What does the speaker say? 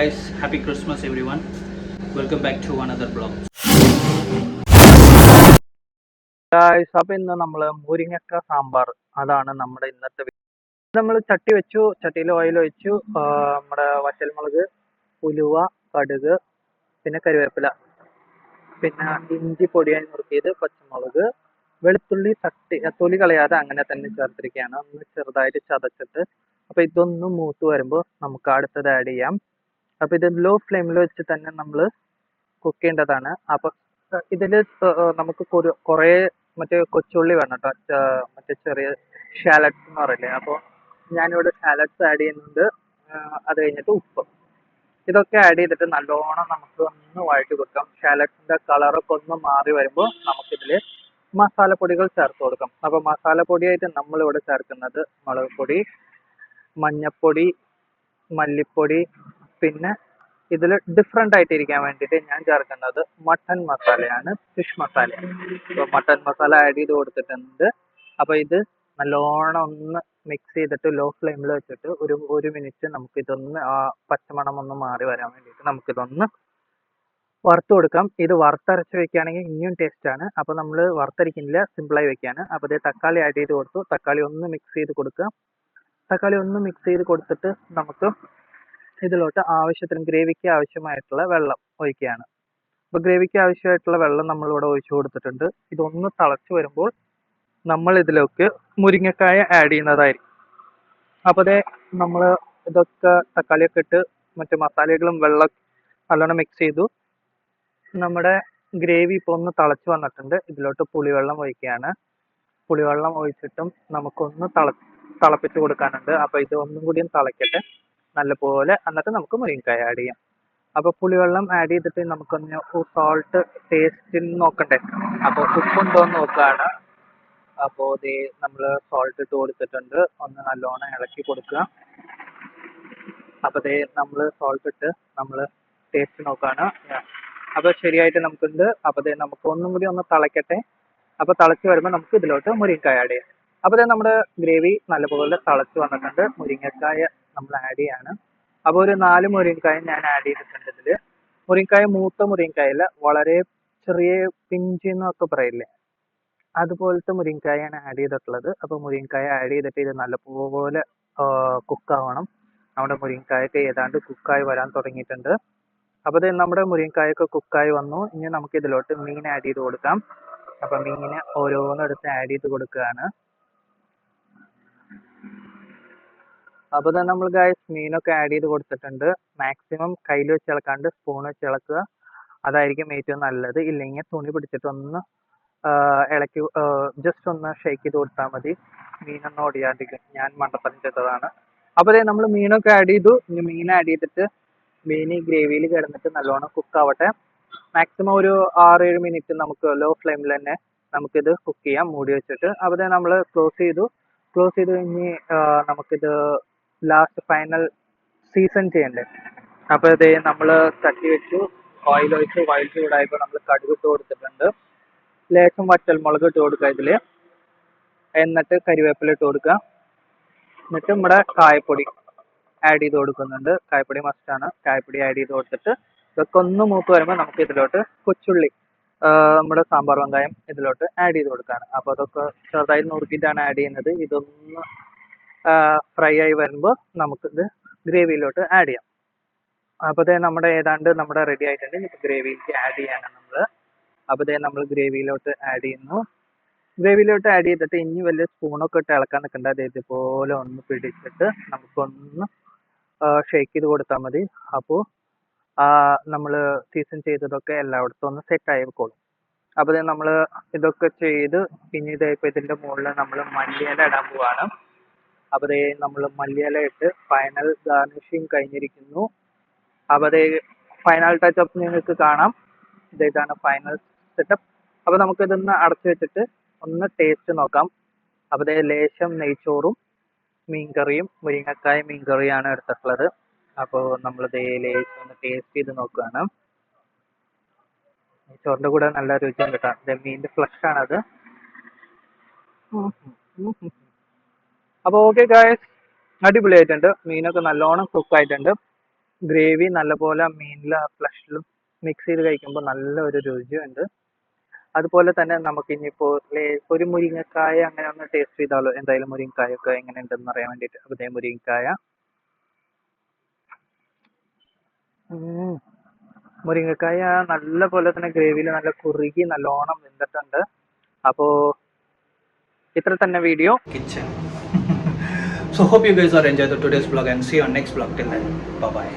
Guys, happy Christmas everyone. Welcome back to another vlog. Guys, അപ്പൊ ഇന്ന് നമ്മള് മുരിങ്ങക്ക സാമ്പാർ അതാണ് നമ്മുടെ ഇന്നത്തെ നമ്മൾ ചട്ടി വെച്ചു. ചട്ടിയിൽ ഓയിൽ ഒഴിച്ചു. നമ്മുടെ വറ്റൽമുളക്, ഉലുവ, കടുക്, പിന്നെ കറിവേപ്പില, പിന്നെ ഇഞ്ചി പൊടിയായി നുറുക്കിയത്, പച്ചമുളക്, വെളുത്തുള്ളി തൊലി കളയാതെ അങ്ങനെ തന്നെ ചേർത്തിരിക്കുകയാണ്. ഒന്ന് ചെറുതായിട്ട് ചതച്ചിട്ട് അപ്പൊ ഇതൊന്ന് മൂത്ത് വരുമ്പോൾ നമുക്ക് അടുത്തത് ആഡ് ചെയ്യാം. അപ്പൊ ഇത് ലോ ഫ്ലെയിമിൽ വെച്ച് തന്നെ നമ്മൾ കുക്ക് ചെയ്യേണ്ടതാണ്. അപ്പൊ ഇതില് നമുക്ക് കുറേ മറ്റേ കൊച്ചുള്ളി വേണം കേട്ടോ, മറ്റേ ചെറിയ ഷാലഡ്സ് എന്ന് പറയില്ലേ. അപ്പോൾ ഞാനിവിടെ ഷാലഡ്സ് ആഡ് ചെയ്യുന്നുണ്ട്. അത് കഴിഞ്ഞിട്ട് ഉപ്പ്, ഇതൊക്കെ ആഡ് ചെയ്തിട്ട് നല്ലോണം നമുക്ക് ഒന്ന് വഴറ്റി കൊടുക്കാം. ഷാലഡ്സിന്റെ കളറൊക്കെ ഒന്ന് മാറി വരുമ്പോൾ നമുക്കിതിൽ മസാലപ്പൊടികൾ ചേർത്ത് കൊടുക്കാം. അപ്പൊ മസാലപ്പൊടിയായിട്ട് നമ്മളിവിടെ ചേർക്കുന്നത് മുളക് പൊടി, മഞ്ഞപ്പൊടി, മല്ലിപ്പൊടി, പിന്നെ ഇതിൽ ഡിഫറെൻ്റ് ആയിട്ട് ഇരിക്കാൻ വേണ്ടിയിട്ട് ഞാൻ ചേർക്കുന്നത് മട്ടൻ മസാലയാണ്, ഫിഷ് മസാലയാണ്. അപ്പോൾ മട്ടൻ മസാല ആഡ് ചെയ്ത് കൊടുത്തിട്ടുണ്ട്. അപ്പോൾ ഇത് നല്ലോണം ഒന്ന് മിക്സ് ചെയ്തിട്ട് ലോ ഫ്ലെയിമിൽ വെച്ചിട്ട് ഒരു മിനിറ്റ് നമുക്കിതൊന്ന് ആ പച്ചമണം ഒന്ന് മാറി വരാൻ വേണ്ടിയിട്ട് നമുക്കിതൊന്ന് വറുത്ത് കൊടുക്കാം. ഇത് വറുത്തരച്ച് വെക്കുകയാണെങ്കിൽ ഇനിയും ടേസ്റ്റ് ആണ്. അപ്പോൾ നമ്മൾ വറുത്തരിക്കുന്നില്ല, സിമ്പിളായി വെക്കുകയാണ്. അപ്പോൾ ഇത് തക്കാളി ആഡ് ചെയ്ത് കൊടുത്തു. തക്കാളി ഒന്ന് മിക്സ് ചെയ്ത് കൊടുക്കുക. തക്കാളി ഒന്ന് മിക്സ് ചെയ്ത് കൊടുത്തിട്ട് നമുക്ക് ഇതിലോട്ട് ആവശ്യത്തിന് ഗ്രേവിക്ക് ആവശ്യമായിട്ടുള്ള വെള്ളം ഒഴിക്കുകയാണ്. അപ്പോൾ ഗ്രേവിക്ക് ആവശ്യമായിട്ടുള്ള വെള്ളം നമ്മളിവിടെ ഒഴിച്ചു കൊടുത്തിട്ടുണ്ട്. ഇതൊന്ന് തിളച്ച് വരുമ്പോൾ നമ്മൾ ഇതിലേക്ക് മുരിങ്ങക്കായ ആഡ് ചെയ്യുന്നതായിരിക്കും. അപ്പോൾ അതേ നമ്മൾ ഇതൊക്കെ തക്കാളിയൊക്കെ ഇട്ട് മറ്റു മസാലകളും വെള്ളം നല്ലോണം മിക്സ് ചെയ്തു. നമ്മുടെ ഗ്രേവി ഇപ്പോൾ ഒന്ന് തിളച്ച് വന്നിട്ടുണ്ട്. ഇതിലോട്ട് പുളിവെള്ളം ഒഴിക്കുകയാണ്. പുളിവെള്ളം ഒഴിച്ചിട്ടും നമുക്കൊന്ന് തിളപ്പിച്ച് കൊടുക്കാനുണ്ട്. അപ്പോൾ ഇത് ഒന്നും കൂടിയും തിളയ്ക്കട്ടെ നല്ലപോലെ, എന്നിട്ട് നമുക്ക് മുരിങ്ങക്കായ ആഡ് ചെയ്യാം. അപ്പോൾ പുളിവെള്ളം ആഡ് ചെയ്തിട്ട് നമുക്കൊന്ന് സോൾട്ട് ടേസ്റ്റിൽ നോക്കണ്ടേ, അപ്പോൾ ഉപ്പുണ്ടോ എന്ന് നോക്കുകയാണ്. അപ്പോൾ ഇത് നമ്മൾ സോൾട്ട് ഇട്ട് കൊടുത്തിട്ടുണ്ട്. ഒന്ന് നല്ലോണം ഇളക്കി കൊടുക്കുക. അപ്പോൾ ഇത് നമ്മൾ സോൾട്ട് ഇട്ട് നമ്മൾ ടേസ്റ്റ് നോക്കുകയാണ്. അപ്പോൾ ശരിയായിട്ട് നമുക്കുണ്ട്. അപ്പോൾ ഇത് നമുക്ക് ഒന്നും കൂടി ഒന്ന് തിളയ്ക്കട്ടെ. അപ്പോൾ തിളച്ച് വരുമ്പോൾ നമുക്ക് ഇതിലോട്ട് മുരിങ്ങക്കായ ആഡ് ചെയ്യാം. അപ്പോൾ ഇത് നമ്മുടെ ഗ്രേവി നല്ലപോലെ തിളച്ച് വന്നിട്ടുണ്ട്. മുരിങ്ങക്കായ നമ്മൾ ആഡ് ചെയ്യാണ്. അപ്പോൾ ഒരു 4 മുരിങ്ങക്കായ ഞാൻ ആഡ് ചെയ്തിട്ടുണ്ട് ഇതിൽ. മുരിങ്ങക്കായ മൂത്ത മുരിങ്ങക്കായല്ല, വളരെ ചെറിയ പിഞ്ച് എന്നൊക്കെ പറയില്ലേ, അതുപോലത്തെ മുരിങ്ങക്കായാണ് ആഡ് ചെയ്തിട്ടുള്ളത്. അപ്പോൾ മുരിങ്ങക്കായ ആഡ് ചെയ്തിട്ട് ഇത് നല്ലപോലെ കുക്കാവണം. നമ്മുടെ മുരിങ്ങക്കായൊക്കെ ഏതാണ്ട് കുക്കായി വരാൻ തുടങ്ങിയിട്ടുണ്ട്. അപ്പോൾ ഇത് നമ്മുടെ മുരിങ്ങക്കായൊക്കെ കുക്കായി വന്നു. ഇനി നമുക്ക് ഇതിലോട്ട് മീൻ ആഡ് ചെയ്ത് കൊടുക്കാം. അപ്പോൾ മീൻ ഓരോന്നെടുത്ത് ആഡ് ചെയ്ത് കൊടുക്കുകയാണ്. അപ്പോൾ തന്നെ നമ്മൾ ഗൈസ് മീനൊക്കെ ആഡ് ചെയ്ത് കൊടുത്തിട്ടുണ്ട്. മാക്സിമം കയ്യിൽ വെച്ച് ഇളക്കാണ്ട് സ്പൂൺ വെച്ച് ഇളക്കുക, അതായിരിക്കും ഏറ്റവും നല്ലത്. ഇല്ലെങ്കിൽ തുണി പിടിച്ചിട്ട് ഒന്ന് ഇളക്കി ജസ്റ്റ് ഒന്ന് ഷേക്ക് ചെയ്ത് കൊടുത്താൽ മതി, മീനൊന്നും ഒടിയാണ്ടിരിക്കും. ഞാൻ മണ്ടത്തരം ചെയ്തതാണ്. അപ്പോൾ നമ്മൾ മീനൊക്കെ ആഡ് ചെയ്തു. ഇനി മീൻ ആഡ് ചെയ്തിട്ട് മീൻ ഗ്രേവിയിൽ കിടന്നിട്ട് നല്ലോണം കുക്ക് ആവട്ടെ. മാക്സിമം ഒരു 6-7 മിനിറ്റ് നമുക്ക് ലോ ഫ്ലെയിമിൽ തന്നെ നമുക്കിത് കുക്ക് ചെയ്യാം മൂടി വെച്ചിട്ട്. അപ്പോൾ നമ്മൾ ക്ലോസ് ചെയ്തു കഴിഞ്ഞ് നമുക്കിത് ലാസ്റ്റ് ഫൈനൽ സീസൺ ചെയ്യണ്ടേ. അപ്പോൾ ഇത് നമ്മൾ ചട്ടി വെച്ചു, ഓയിൽ ഒഴിച്ച്, ഓയിൽ ചൂടായപ്പോൾ നമ്മൾ കടുക് ഇട്ട് കൊടുത്തിട്ടുണ്ട്. ലേശം വറ്റൽമുളക് ഇട്ട് കൊടുക്കുക ഇതിൽ, എന്നിട്ട് കരിവേപ്പില ഇട്ട് കൊടുക്കുക. എന്നിട്ട് നമ്മുടെ കായപ്പൊടി ആഡ് ചെയ്ത് കൊടുക്കുന്നുണ്ട്. കായപ്പൊടി മസ്റ്റാണ്. കായപ്പൊടി ആഡ് ചെയ്ത് കൊടുത്തിട്ട് ഇതൊക്കെ ഒന്ന് മൂത്ത് വരുമ്പോൾ നമുക്ക് ഇതിലോട്ട് കൊച്ചുള്ളി, നമ്മുടെ സാമ്പാർ വെങ്കായം ഇതിലോട്ട് ആഡ് ചെയ്ത് കൊടുക്കുകയാണ്. അപ്പോൾ അതൊക്കെ ചെറുതായി നുറുക്കിയിട്ടാണ് ആഡ് ചെയ്യുന്നത്. ഇതൊന്ന് ഫ്രൈ ആയി വരുമ്പോൾ നമുക്കിത് ഗ്രേവിയിലോട്ട് ആഡ് ചെയ്യാം. അപ്പോൾ നമ്മുടെ ഏതാണ്ട് നമ്മുടെ റെഡി ആയിട്ടുണ്ട്. ഇപ്പോൾ ഗ്രേവിയിലേക്ക് ആഡ് ചെയ്യാണ് നമ്മൾ. അപ്പോൾ നമ്മൾ ഗ്രേവിയിലോട്ട് ആഡ് ചെയ്യുന്നു. ഗ്രേവിയിലോട്ട് ആഡ് ചെയ്തിട്ട് ഇനി വലിയ സ്പൂണൊക്കെ ഇട്ട് ഇളക്കാൻ നിൽക്കേണ്ട. അത് ഇതുപോലെ ഒന്ന് പിടിച്ചിട്ട് നമുക്കൊന്ന് ഷേക്ക് ചെയ്ത് കൊടുത്താൽ മതി. അപ്പോൾ നമ്മൾ സീസൺ ചെയ്തതൊക്കെ എല്ലായിടത്തും ഒന്ന് സെറ്റ് ആയിക്കോളും. അപ്പോൾ നമ്മൾ ഇതൊക്കെ ചെയ്ത് ഇനി ഇപ്പോൾ ഇതിൻ്റെ മുകളിൽ നമ്മൾ മല്ലിയില ഇടാൻ പോവാണ്. അപ്പോൾ നമ്മൾ മല്ലിയില ഇട്ട് ഫൈനൽ ഗാർണിഷിങ് കഴിഞ്ഞിരിക്കുന്നു. അപ്പോൾ ഫൈനൽ ടച്ചപ്പ് നിങ്ങൾക്ക് കാണാം. ഇതാണ് ഫൈനൽ സെറ്റപ്പ്. അപ്പോൾ നമുക്കിതൊന്ന് അടച്ചു വെച്ചിട്ട് ഒന്ന് ടേസ്റ്റ് നോക്കാം. അപ്പോൾ ലേശം നെയ്ച്ചോറും മീൻകറിയും, മുരിങ്ങക്കായ മീൻകറിയാണ് എടുത്തിട്ടുള്ളത്. അപ്പോൾ നമ്മളിത് ലേശം ഒന്ന് ടേസ്റ്റ് ചെയ്ത് നോക്കുകയാണ്. നെയ്ച്ചോറിൻ്റെ കൂടെ നല്ല രുചിയാണ് കേട്ടോ. മീനിൻ്റെ ഫ്ലഷ് ആണത്. അപ്പോൾ ഓക്കെ ഗായ്സ്, അടിപൊളിയായിട്ടുണ്ട്. മീനൊക്കെ നല്ലോണം കുക്ക് ആയിട്ടുണ്ട്. ഗ്രേവി നല്ലപോലെ മീനിലും ഫ്ലഷിലും മിക്സ് ചെയ്ത് കഴിക്കുമ്പോൾ നല്ല ഒരു രുചിയുണ്ട്. അതുപോലെ തന്നെ നമുക്ക് ഇനിയിപ്പോൾ ഒരു മുരിങ്ങക്കായ അങ്ങനെ ഒന്ന് ടേസ്റ്റ് ചെയ്താലോ? എന്തായാലും മുരിങ്ങക്കായ ഒക്കെ എങ്ങനെ ഉണ്ടെന്ന് അറിയാൻ വേണ്ടിയിട്ട്. അപ്പോൾ ദേ മുരിങ്ങക്കായ. മുരിങ്ങക്കായ നല്ല പോലെ തന്നെ ഗ്രേവിയിൽ നല്ല കുറുകി നല്ലോണം വെന്തിട്ടുണ്ട്. അപ്പോൾ ഇത്ര തന്നെ video. Kitchen. So hope you guys are enjoyed the today's vlog and see you on next vlog. Till then, bye bye.